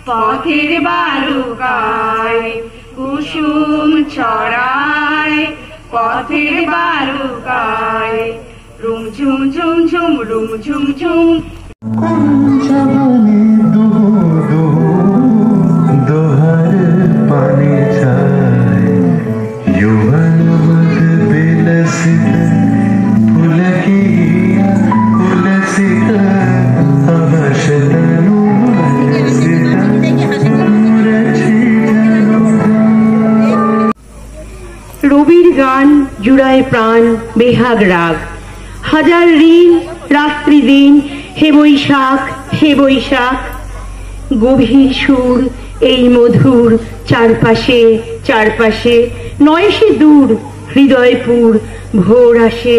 পথের বালুকায় কুসুম ছড়ায়, পথের বালুকায় রুম ঝুম ঝুম ঝুম রুম ঝুম ঝুম। রবির গান জুড়ায় প্রাণ বেহাগ রাগ, হাজার ঋণ রাত্রি দিন হে বৈশাখ হে বৈশাখ। গভীর সুর এই মধুর চারপাশে চারপাশে, নয় সে দূর হৃদয়পুর ভোর আসে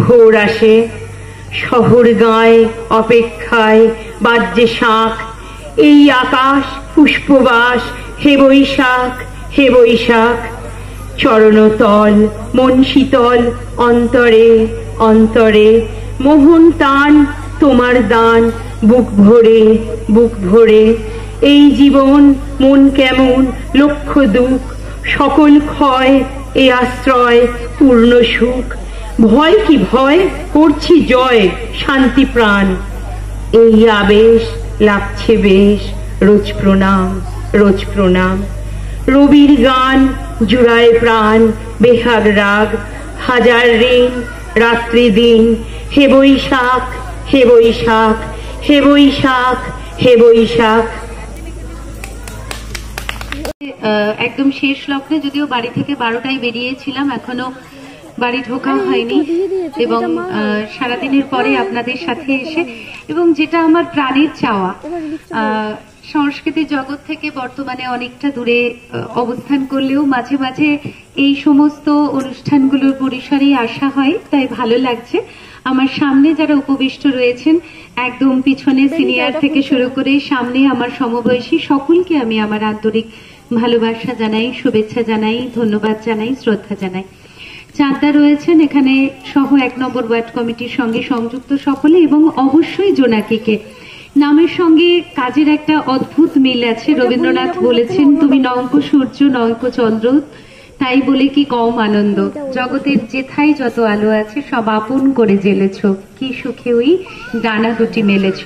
ভোর আসে। শহর গায়ে অপেক্ষায় বাজ্যে শাঁখ, এই আকাশ পুষ্পবাস হে বৈশাখ হে বৈশাখ। চরণতল মন শীতল অন্তরে অন্তরে, মোহন টান তোমার দান বুক ভরে বুক ভরে। এই জীবন মন কেমন লক্ষ দুঃখ, সকল ক্ষয় এ আশ্রয় পূর্ণ সুখ। ভয় কি ভয় করছি জয় শান্তি প্রাণ, এই আবেশ লাগছে বেশ রোজ প্রণাম রোজ প্রণাম। রবির গান জুড়ায় প্রাণ বেহাগ রাগ, হাজার ঋণ রাত্রি দিন হে বৈশাখ হে বৈশাখ হে বৈশাখ হে বৈশাখ। একদম শেষ লগ্নে, যদিও বাড়ি থেকে 12টায় বেরিয়েছিলাম, এখনো বাড়ি ঢোকা হয়নি, এবং সারাদিনের পরে আপনাদের সাথে এসে, এবং যেটা আমার প্রাণের চাওয়া, সংস্কৃতি জগৎ থেকে বর্তমানে অনেকটা দূরে অবস্থান করলেও মাঝে মাঝে এই সমস্ত অনুষ্ঠানগুলোর পরিসরেই আসা হয়, তাই ভালো লাগছে। আমার সামনে যারা উপবিষ্ট রয়েছেন, একদম পিছনে সিনিয়র থেকে শুরু করে সামনে আমার সমবয়সী সকলকে আমি আমার আন্তরিক ভালোবাসা জানাই, শুভেচ্ছা জানাই, ধন্যবাদ জানাই, শ্রদ্ধা জানাই। চাঁদা রয়েছেন এখানে সহ 1 নম্বর ওয়ার্ড কমিটির সঙ্গে সংযুক্ত সকলে, এবং অবশ্যই জোনাকিকে। নামের সঙ্গে কাজের একটা অদ্ভুত মিল আছে। রবীন্দ্রনাথ বলেছেন, তুমি নঙ্ক সূর্য নঙ্ক চন্দ্র, তাই বলে কি কম আনন্দ, জগতের যেথায় যত আলো আছে সব আপন করে জ্বেলেছ, কি সুখে ওই ডানা দুটি মেলেছ।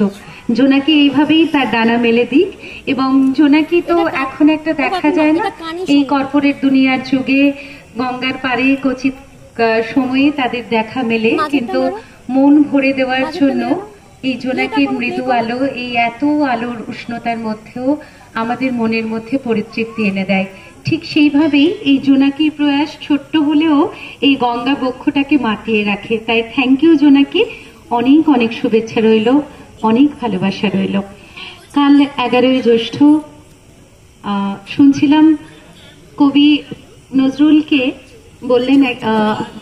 জোনাকি এইভাবেই তার ডানা মেলে দিক। এবং জোনাকি তো এখন একটা দেখা যায় না, এই কর্পোরেট দুনিয়ার যুগে গঙ্গার পাড়ে কচিত সময়ে তাদের দেখা মেলে, কিন্তু মন ভরে দেওয়ার জন্য এই জোনাকির মৃদু আলো, এই এত আলোর উষ্ণতার মধ্যেও আমাদের মনের মধ্যে পরিতৃপ্তি এনে দেয়। ঠিক সেইভাবেই এই জোনাকির প্রয়াস ছোট্ট হলেও এই গঙ্গা বক্ষটাকে মাতিয়ে রাখে। তাই থ্যাংক ইউ জোনাকি, অনেক অনেক শুভেচ্ছা রইল, অনেক ভালোবাসা রইল। কাল 11ই জ্যৈষ্ঠ শুনছিলাম কবি নজরুলকে বললেন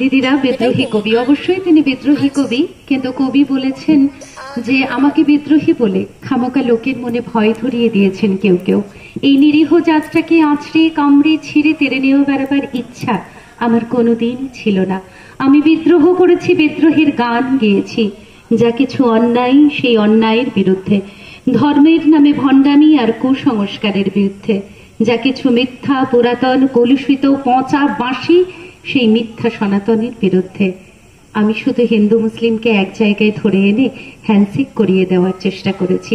দিদিরা বিদ্রোহী কবি। অবশ্যই তিনি বিদ্রোহী কবি, কিন্তু কবি বলেছেন যে আমাকে বিদ্রোহী বলে খামোকা লোকের মনে ভয় ধরিয়ে দিয়েছেন কেউ কেউ। এই নিরীহ জাতটাকে আঁচড়ে কামড়ে ছিঁড়ে তেড়ে নিয়ে বেড়াবার ইচ্ছা আমার কোনোদিনই ছিল না। আমি বিদ্রোহ করেছি, বিদ্রোহের গান গেয়েছি, যা কিছু অন্যায় সেই অন্যায়ের বিরুদ্ধে, ধর্মের নামে ভণ্ডামি আর কুসংস্কারের বিরুদ্ধে, যা কিছু মিথ্যা পুরাতন কলুষিত পচা বাঁশি সেই মিথ্যা সনাতনের বিরুদ্ধে। আমি শুধু হিন্দু মুসলিমকে এক জায়গায় ধরে এনে হ্যান্ডশেক করিয়ে দেওয়ার চেষ্টা করেছি,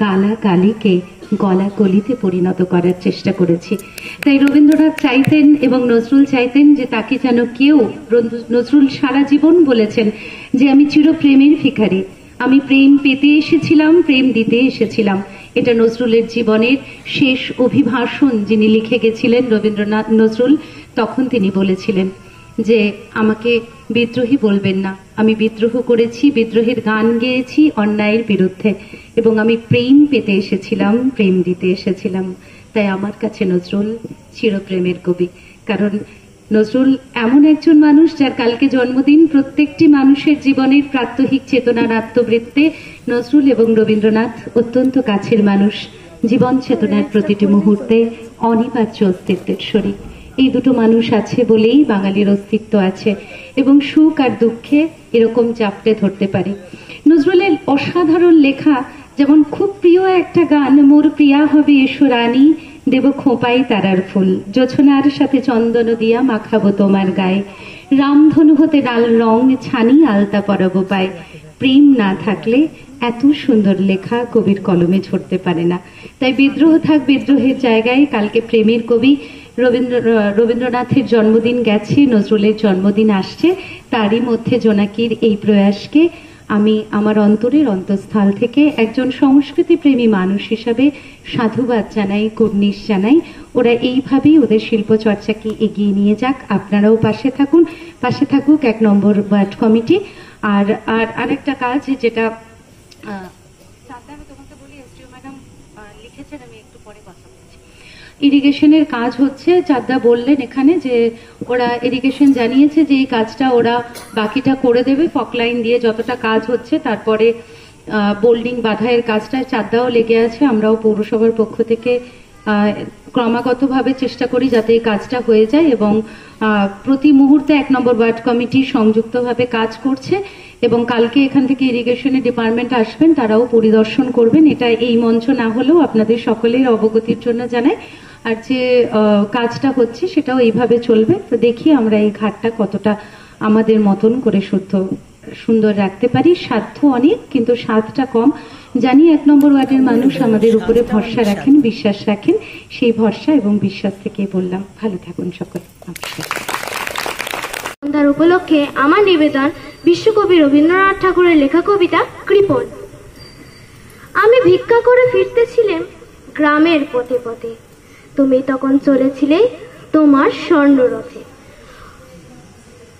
গালা গালিকে গলা গলিতে পরিণত করার চেষ্টা করেছি। তাই রবীন্দ্রনাথ চাইতেন এবং নজরুল চাইতেন যে তাকে যেন কেউ, নজরুল সারা জীবন বলেছেন যে আমি চিরপ্রেমের ভিখারি, আমি প্রেম পেতে এসেছিলাম, প্রেম দিতে এসেছিলাম। এটা নজরুলের জীবনের শেষ অভিভাষণ যিনি লিখে গেছিলেন রবীন্দ্রনাথ নজরুল, তখন তিনি বলেছিলেন যে আমাকে বিদ্রোহী বলবেন না, আমি বিদ্রোহ করেছি, বিদ্রোহের গান গেয়েছি অন্যায়ের বিরুদ্ধে, এবং আমি প্রেম পেতে এসেছিলাম, প্রেম দিতে এসেছিলাম। তাই আমার কাছে নজরুল চিরপ্রেমের কবি। কারণ নজরুল এমন একজন মানুষ যার কালকে জন্মদিন। প্রত্যেকটি মানুষের জীবনের প্রাত্যহিক চেতনার আত্মবৃত্তে নজরুল এবং রবীন্দ্রনাথ অত্যন্ত কাছের মানুষ, জীবন চেতনার প্রতিটি মুহূর্তে অনিবার্য অস্তিত্বের শরীর। এই দুটো মানুষ আছে বলেই বাঙালির অস্তিত্ব আছে, এবং সুখ আর দুঃখে এরকম চাপড়ে ধরতে পারি। নজরুলের অসাধারণ লেখা, যেমন খুব প্রিয় একটা গান, মোর প্রিয়া হবে এসো রানী, দেব খোঁপাই তারার ফুল, জোছনার সাথে চন্দন দিয়া মাখাবো তোমার গায়ে, রামধনু হতে লাল রং ছানি আলতা পরাবো পায়। প্রেম না থাকলে এত সুন্দর লেখা কবির কলমে ঝরতে পারে না। তাই বিদ্রোহ থাক বিদ্রোহের জায়গায়, কালকে প্রেমের কবি রবীন্দ্রনাথের জন্মদিন গেছে, নজরুলের জন্মদিন আসছে, তারই মধ্যে জোনাকির এই প্রয়াসকে আমি আমার অন্তরের অন্তঃস্থল থেকে একজন সংস্কৃতি প্রেমী মানুষ হিসাবে সাধুবাদ জানাই, কুর্নিশ জানাই। ওরা এইভাবেই ওদের শিল্প চর্চাকে এগিয়ে নিয়ে যাক, আপনারাও পাশে থাকুন, পাশে থাকুক 1 নম্বর ওয়ার্ড কমিটি। আর আরেকটা কাজ যেটা তোমাকে বলি, এসডিও ম্যাডাম লিখেছেন, আমি একটু পরে কথা বলছি। ইরিগেশনের কাজ হচ্ছে, চাঁদা বললেন এখানে যে ওরা ইরিগেশন জানিয়েছে যে এই কাজটা ওরা বাকিটা করে দেবে, ফকলাইন দিয়ে যতটা কাজ হচ্ছে, তারপরে বোল্ডিং বাধাইয়ের কাজটা চাঁদাও লেগে আছে। আমরাও পৌরসভার পক্ষ থেকে ক্রমাগতভাবে চেষ্টা করি যাতে এই কাজটা হয়ে যায়, এবং প্রতি মুহূর্তে 1 নম্বর ওয়ার্ড কমিটি সংযুক্তভাবে কাজ করছে, এবং কালকে এখান থেকে ইরিগেশনের ডিপার্টমেন্ট আসবেন, তারাও পরিদর্শন করবেন। এটা এই মঞ্চ না হলেও আপনাদের সকলের অবগতির জন্য জানাই। আর যে কাজটা হচ্ছে সেটাও এইভাবে চলবে। তো দেখি আমরা এই ঘাটটা কতটা আমাদের মতন করে সুন্দর রাখতে পারি। সাধ্য অনেক, কিন্তু স্বাদটা কম। জানি 1 নম্বর ওয়ার্ডের মানুষ আমাদের উপরে ভরসা রাখেন, বিশ্বাস রাখেন। সেই ভরসা এবং বিশ্বাস থেকে বললাম, ভালো থাকুন সকলে। সন্ধ্যার উপলক্ষে আমার নিবেদন বিশ্বকবি রবীন্দ্রনাথ ঠাকুরের লেখা কবিতা কৃপণ। আমি ভিক্ষা করে ফিরতেছিলাম গ্রামের পথে পথে, তুমি তখন চলেছিলে তোমার স্বর্ণরথে।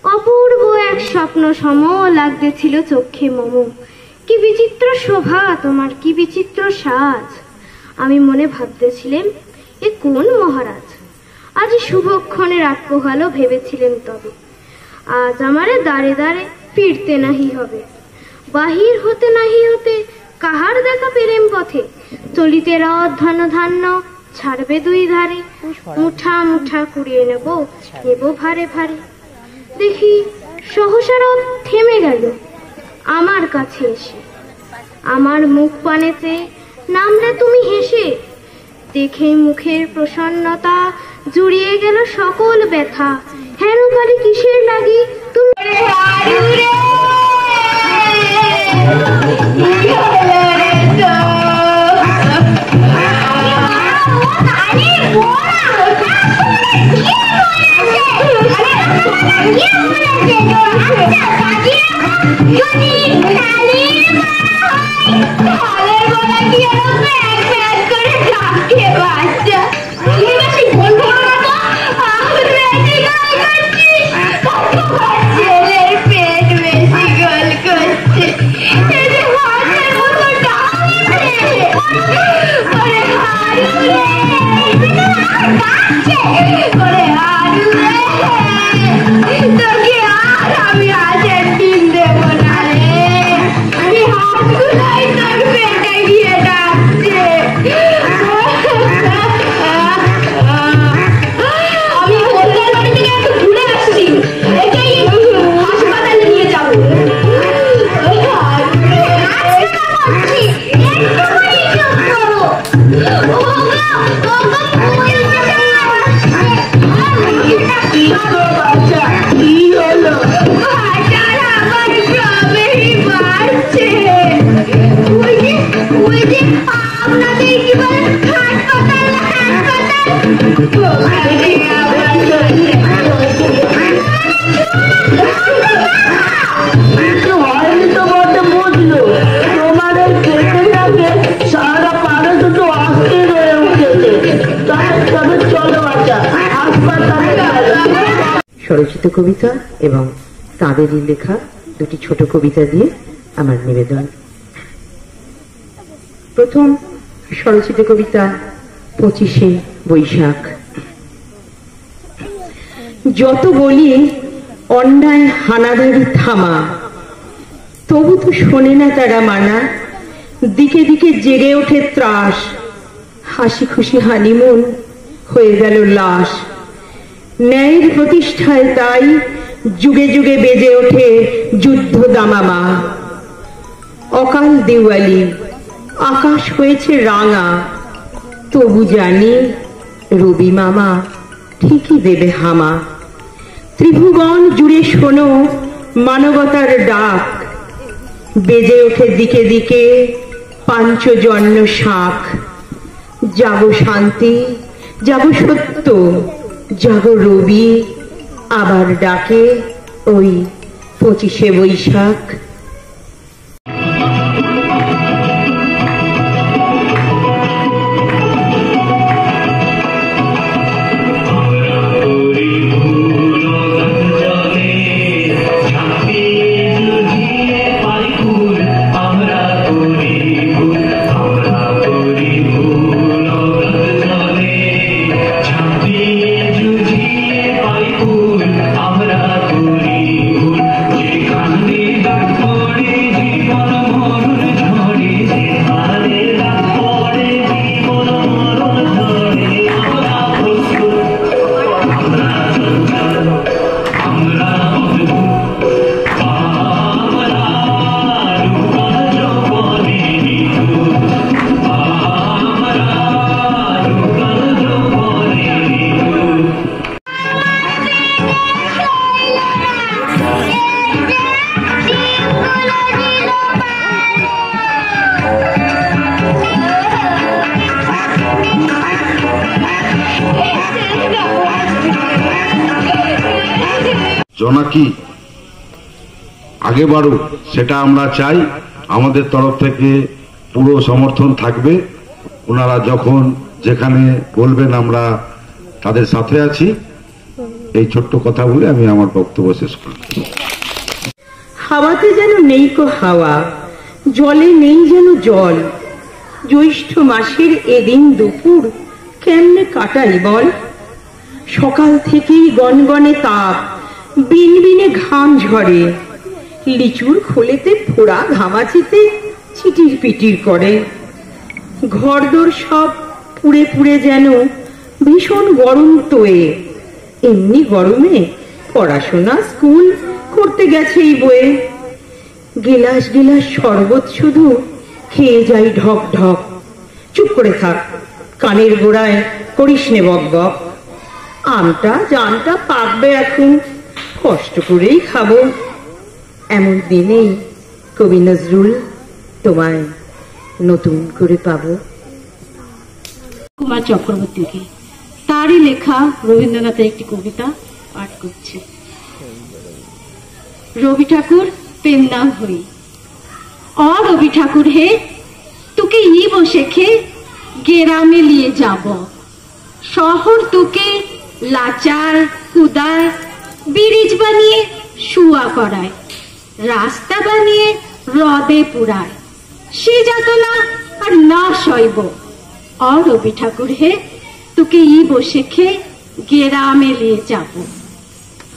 অপূর্ব এক স্বপ্ন সম লাগতেছিল চোখে মম, কি বিচিত্র শোভা তোমার, কি বিচিত্র সাজ। আমি মনে ভাবতেছিলাম এ কোন মহারাজ, আজ শুভক্ষণে রাত পোহালো ভেবেছিলেন তবে। আজ আমারে দাঁড়ে দাঁড়ে ফিরতে নাহি হবে, বাহির হতে নাহি হতে কাহার দেখা পেলেম পথে। চলিতে রথ ধন ধান্য ছাড়বে 2 ধারে, মুঠা মুঠা কুড়িয়ে নেব ভারে ভারে। দেখি সহসা রথ থেমে গেল আমার কাছে এসে, আমার মুখ পানেতে নামলে তুমি হেসে। দেখে মুখের প্রসন্নতা জুড়িয়ে গেল সকল ব্যথা, হেন পারি কিসের লাগি তুমি চলো বাচ্চা হাসপাতালে স্বরচিত কবিতা এবং তাঁদেরই লেখা দুটি ছোট কবিতা দিয়ে আমার নিবেদন। প্রথম স্বরচিত কবিতা 25শে বৈশাখ। যত বলি অন্যায় হানাদারি থামা, তবু তো শোনে না তারা মানা। দিকে দিকে জেগে ওঠে ত্রাস, হাসি খুশি হানিমুন হয়ে গেল লাশ। ন্যায়ের প্রতিষ্ঠায় তাই যুগে যুগে বেজে ওঠে যুদ্ধ দামামা। অকাল দেওয়ালি, আকাশ হয়েছে রাঙা, তবু জানি রবি মামা ঠিকই দেবে হামা। ত্রিভুবন জুড়ে শোনো মানবতার ডাক, বেজে ওঠে দিকে দিকে পাঞ্চজন্য শাঁখ। জাগো শান্তি, জাগো সত্য, জাগো রবি, আবার ডাকে ওই 25শে বৈশাখ। জোনাকি আগে বাড়ুক সেটা আমরা চাই। আমাদের তরফ থেকে পুরো সমর্থন থাকবে। ওনারা যখন যেখানে বলবেন আমরা তাদের সাথে আছি। এই ছোট্ট কথা বলে আমি আমার বক্তব্য শেষ করছি। হাওয়াতে যেন নেই কো হাওয়া, জলে নেই যেন জল। জ্যৈষ্ঠ মাসের এদিন দুপুর কেমনে কাটাই বল। সকাল থেকেই গনগনে তাপ, বিনবিনে ঘাম ঝরে। লিচুর খোলেতে ফোড়া ঘামাচিতে চিটির পিটির করে। ঘরদোর সব পুড়ে পুড়ে যেন ভীষণ গরম তোয়ে। এমনি গরমে পড়াশোনা স্কুল করতে গেছে এই বয়ে। গিলাস গিলাস শরবত শুধু খেয়ে যাই ঢক ঢক। চুপ করে থাক, কানের গোড়ায় করিস নে বক বক। আমটা জামটা পাকবে এখন, কষ্ট করেই খাবো। এমন দিনেই কবি নজরুল তোমায় নতুন করে পাবো। কুমার চক্রবর্তীকে তারই লেখা রবীন্দ্রনাথের একটি কবিতা পাঠ করছে। রবি ঠাকুর প্রেম নাম হই। অ রবি ঠাকুর হে, তোকে ই বসে খে গ্রামে নিয়ে যাব। শহর তোকে লাচার কুদায়, ব্রিজ বানিয়ে শুয়া করায়, রাস্তা বানিয়ে হ্রদে পুরায়। সে যাতনা আর না সইব। অ রবি ঠাকুর হে, তোকে ই বসে খে গ্রামে নিয়ে যাব।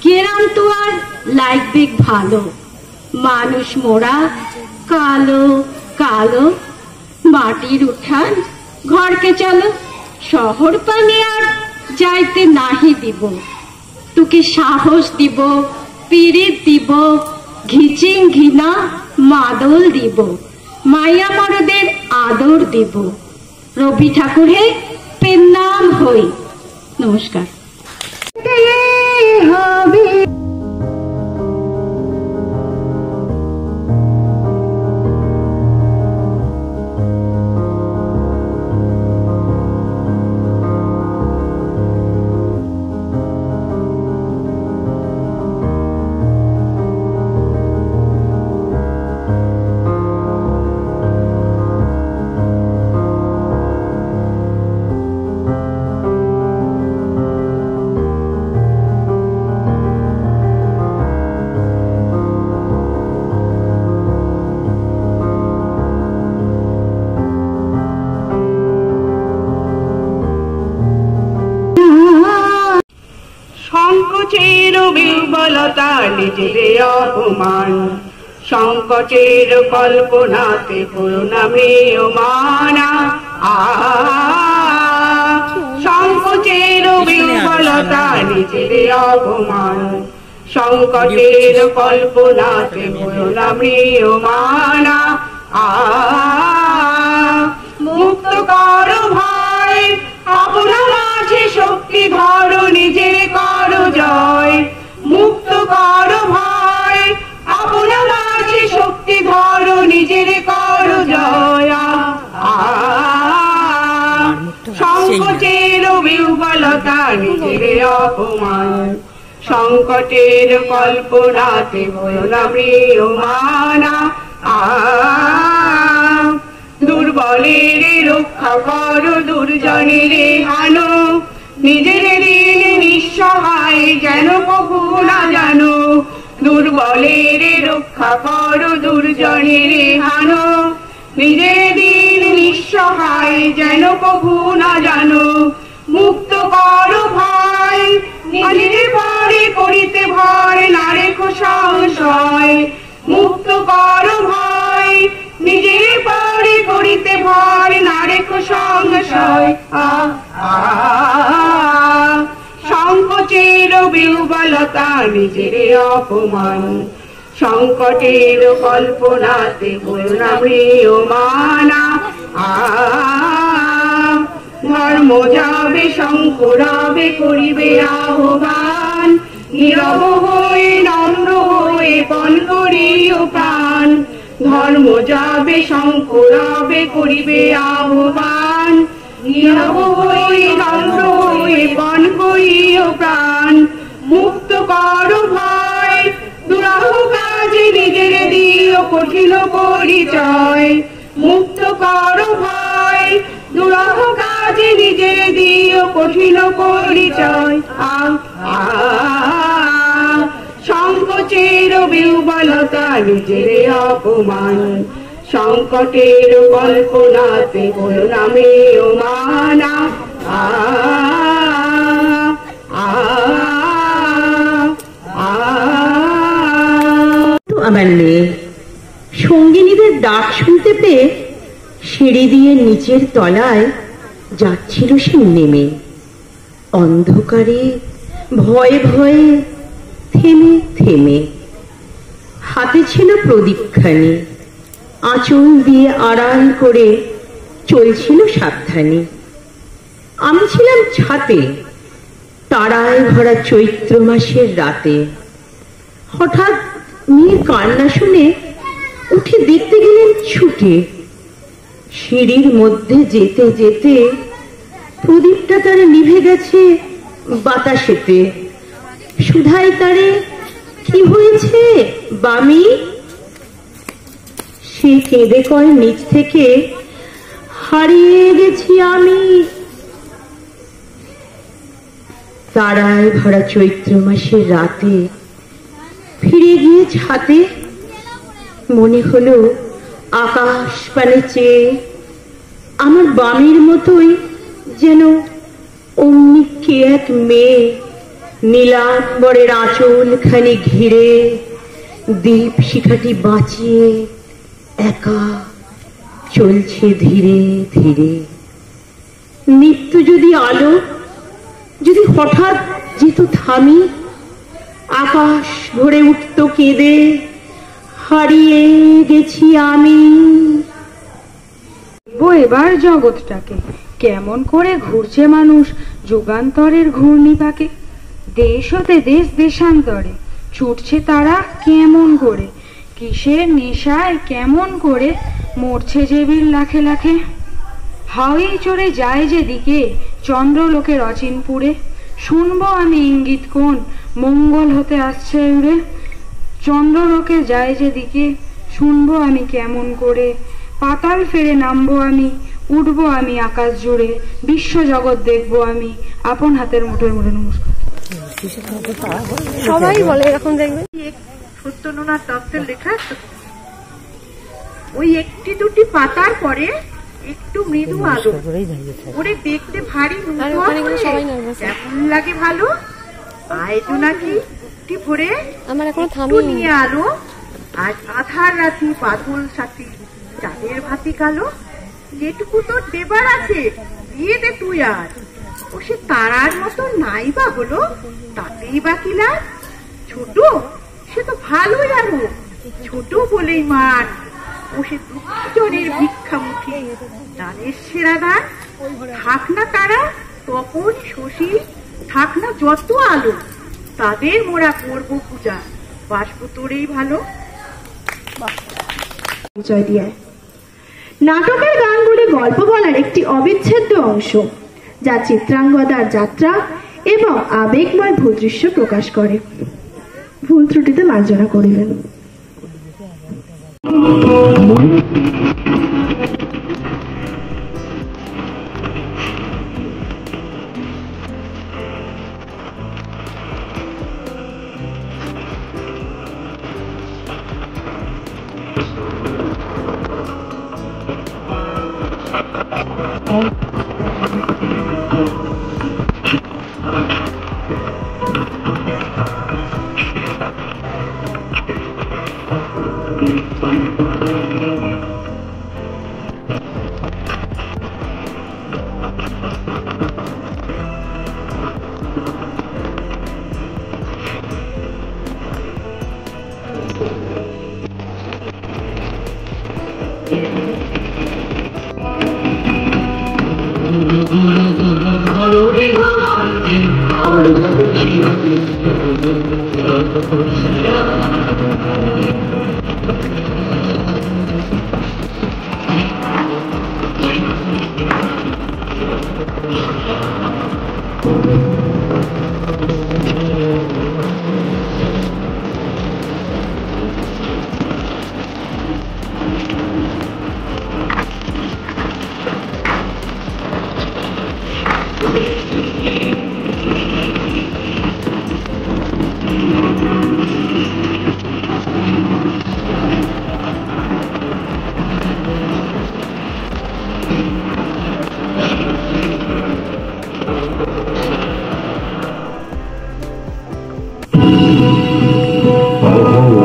গ্রাম তো আর লাগবে ভালো, মানুষ মোড়া কালো কালো। মাটির উঠান ঘরকে চলো, শহর পানি আর যাইতে নাহি দিব। তোকে সাহস দিব, পিরিত দিব, ঘিচিং ঘৃণা মাদল দিব, মাইয়া মরদের আদর দিব। রবি ঠাকুর হে, পেন নাম হই। নমস্কার। সংকোচের বিহ্বলতা নিজের অপমান, সংকটের কল্পনাতে করুণা ম্রিয়মানা। সংকোচের বিহ্বলতা নিজের অপমান, সংকটের কল্পনাতে করুণা ম্রিয়মানা। মুক্ত কর ভয়, আপনা মাঝে শক্তি ধরো, নিজের কর জয়। মুক্ত কর ভয়, আপনা মাঝে শক্তি ধরো, নিজের কর জয়। সংকোচের বিহ্বলতা নিজের অপমান, সংকটের কল্পনাতে করুণা ম্রিয়মানা। দুর্বলের রক্ষা করো, দুর্জনের হানো, নিজের দিন নিঃসহায় যেন কভু না জানো। দুর্বলের রক্ষা করো, দুর্জনের হানো, নিজের দিন নিঃসহায় যেন কভু না জানো। মুক্ত করো ভয়, নিজের পরে করিতে ভয়, না রেখো সংশয়। মুক্ত করো ভয়, নিজের পরে করিতে ভয়, না রেখো সংশয়। সংকোচের বিহ্বলতা নিজের অপমান, সংকটের কল্পনাতে করুণা ম্রিয়মানা। ধর্ম যাবে শঙ্করাবে করিবে আহ্বান, নীরব হয়ে নম্র হয়ে পণ করিও প্রাণ। ধর্ম যাবে শঙ্করাবে করিবে আহ্বান, নীরব হয়ে নম্র হয়ে পণ করিও প্রাণ। মুক্ত করো ভয়, দুরাহ কাজে নিজের দিও কঠিন পরিচয়। মুক্ত করো ভয়, দুরাহ কাজে নিজের দিও কঠিন পরিচয়। সংকোচের বিহ্বলতা নিজের অপমান, সংকটের কল্পনাতে করুণা ম্রিয়মানা। আমার মেয়ে সঙ্গিনীদের ডাক শুনতে পেয়ে সিঁড়ি দিয়ে নিচের তলায় যাচ্ছিল সে নেমে। অন্ধকারে ভয়ে ভয়ে থেমে থেমে, হাতে ছিল প্রদীপখানি, আঁচল দিয়ে আড়াল করে চলছিল সাবধানে। আমি ছিলাম ছাতে, তারায় ভরা চৈত্র মাসের রাতে। হঠাৎ মেয়ের কান্না শুনে উঠে দেখতে গেলেন ছুটে। সিঁড়ির মধ্যে যেতে যেতে প্রদীপটা তারে নিভে গেছে বাতাসেতে। সুধাই তারে, কি হয়েছে বামি? সে কেঁদে কয় নিচ থেকে, হারিয়ে গেছি আমি। তারায় ভরা চৈত্র মাসের রাতে ফিরে গিয়ে ছাতে মনে হলো আকাশ পানে চেয়ে আমার বামির মতোই যেন অমনি কে এক মেয়ে নীলাম্বরের আঁচল খানি ঘিরে দীপ শিখাটি বাঁচিয়ে একা চলছে ধীরে ধীরে। নিত্য যদি আলো যদি হঠাৎ যেত থামি, আকাশ ভরে উঠত কেঁদে, হারিয়ে গেছি আমি। এবার জগৎটাকে কেমন করে ঘুরছে মানুষ যুগান্তরের ঘূর্ণি পাকে। দেশ হতে দেশ দেশান্তরে ছুটছে তারা কেমন করে, কিসের নেশায় কেমন করে মরছে যে বীর লাখে লাখে। হাওয়াই চড়ে যায় যেদিকে চন্দ্রলোকের অচিনপুরে, শুনবো আমি ইঙ্গিত কোন মঙ্গল হতে আসছে উড়ে। চন্দ্রলোকে যায় যেদিকে শুনবো আমি কেমন করে, পাতাল ফেরে নামবো আমি, উঠবো আমি আকাশ জুড়ে, বিশ্ব জগৎ দেখবো আমি আপন হাতের মুঠোয় মুঠে। নমস্কার। সবাই বলে এরকম দেখবে। সত্যনারায়ণ দত্তের লেখা, ওই একটি দুটি পাতার পরে একটু মৃদু আলো, ওরে দেখতে ভারী কেমন লাগে ভালো, আয় জোনাকি একটি ভরে আমার এখনো একটু থামিনি। নিয়ে আলো। আজ আধার রাতি বাদল সাথী চাঁদের ভাতি কালো। যেটুকু তোর দেবার আছে দিয়ে দে তুই আজ। ও সে তারার মতো নাই বা হলো, তাতেই বা কি লাভ? ছোট সে তো ভালো জানো, ছোট বলেই মান। ও সে দুজনের ভিক্ষামুখী দানের সেরা দান। থাক না তারা তপন শশী, থাক না যত আলো, তাদের মোরা করবো পূজা, বাসবো তোরেই ভালো। পরিচয় দিয়ে নাটকের গানগুলি গল্প বলার একটি অবিচ্ছেদ্য অংশ, যা চিত্রাঙ্গদার যাত্রা এবং আবেগময় ভূদৃশ্য প্রকাশ করে। ভুল ত্রুটিতে মার্জনা করিবেন।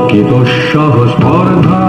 কি দুঃসহ স্পর্ধা